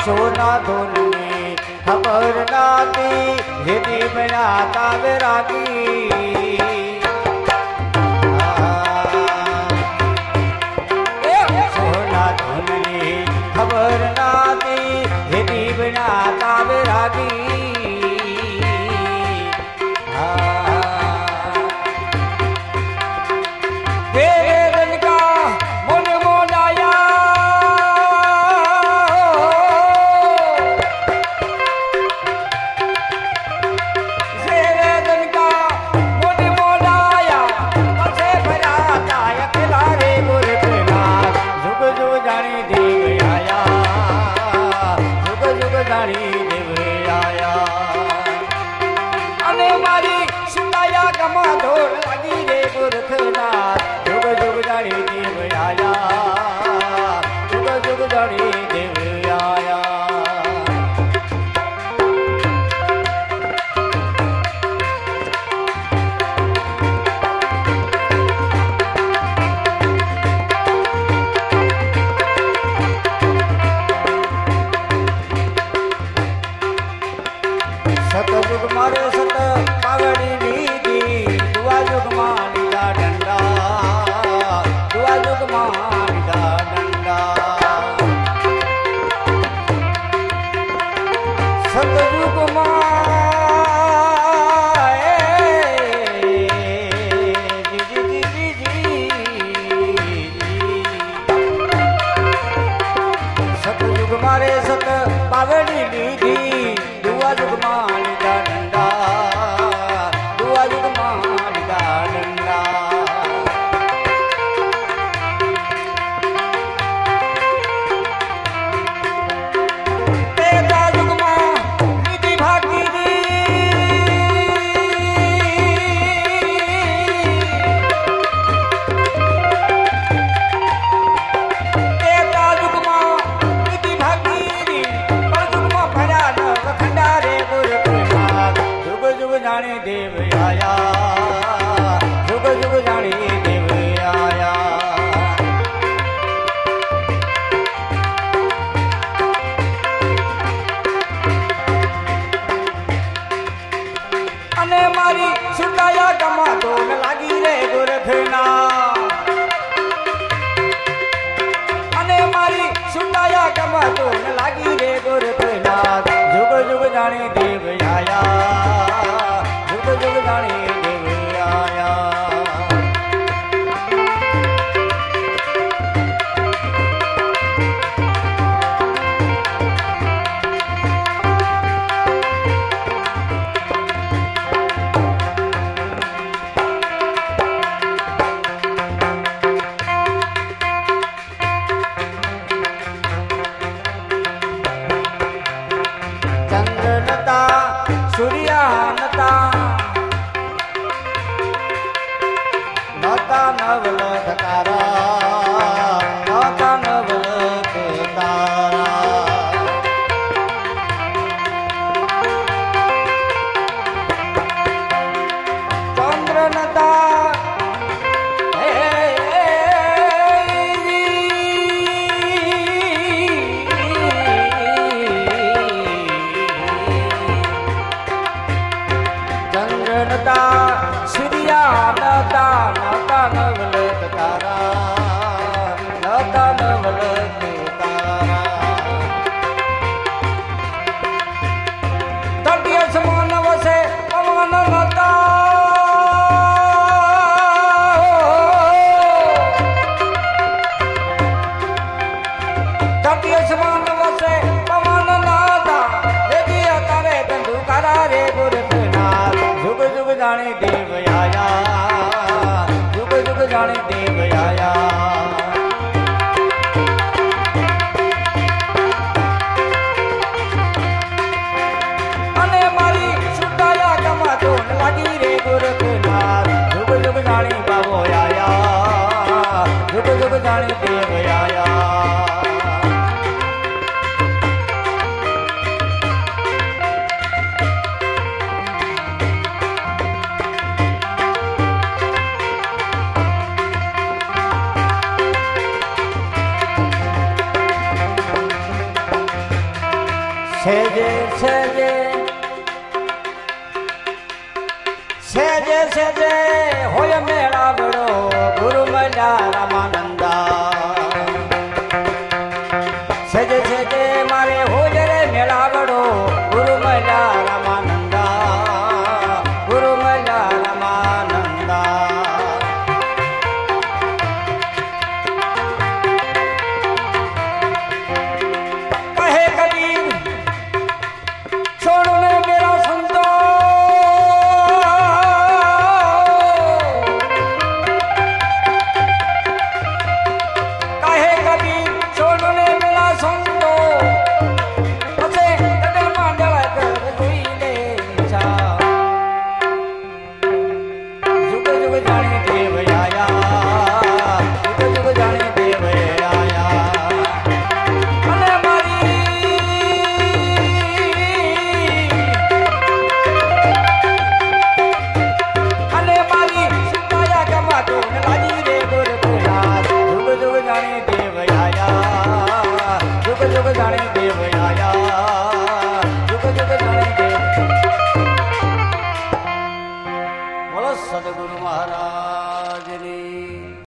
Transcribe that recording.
सोना धोनी खबर नाती यदि बनाता विरागी सोना धोनी खबर नाती यदि बनाता विरागी सतयुग मारे सत पावड़ी नीति दुआ युग मानिदा डंडा दुआ युग मानिदा डंडा सतयुग सतयुग मारे सत पावड़ी नीति दुआ युग मानिदा डंडा दुआ युग मानिदा डंडा तेरा युग मां निधि भागी दी तेरा युग मां निधि भागी दी पर युग मां भरा न वखंडा रे जुग जुग जाने देव आया जुग जुग जाने देव आया अने मारी सुटाया गमा दोन लागी रे गोरखना अने मारी सुटाया गमा दोन लागी रे गोरखना जुग जुग जाने देव आया जुग जुग जाने देव आया चंद्रनता सूर्यानता नता नवल तारा नता नवल तारा चंद्रनता चंद्रनता सूर्या नता नता नवल तारा नता नवल तारा तटीय समान वसे पवन नता तटीय समान वसे पवन नाता यदि तारे धंधुकारा रे गुरुनाथ जुग जुग जाने देव आया जुग जुग जाने देव आया अने मारी सुटाया गमा दोन लागी रे गोरखनाथ जुग जुग जाने बाबो आया जुग जुग जाने देव आया સેજે સેજે સેજે સેજે હોય મેળાવડો ગુરુ મળ્યા રામાનંદા સેજે સેજે મારે હોય રે મેળાવડો ગુરુ મળ્યા રામાનંદા ગુરુ મળ્યા રામાનંદા કહે કબીર छोड़ ले मेरा संतो काहे कबीर छोड़ ले मेरा संतो पछे कदम मांडला कर जोई ले छा जुग जुग जाने देव आया जुग जुग जाने देव आया અને મારી લાજી રે ગુરપુરા જુગ જુગ જાણે દેવ આયા જુગ જુગ જાણે દેવ આયા જુગ જુગ જાણે દેવ બોલો સદગુરુ મહારાજની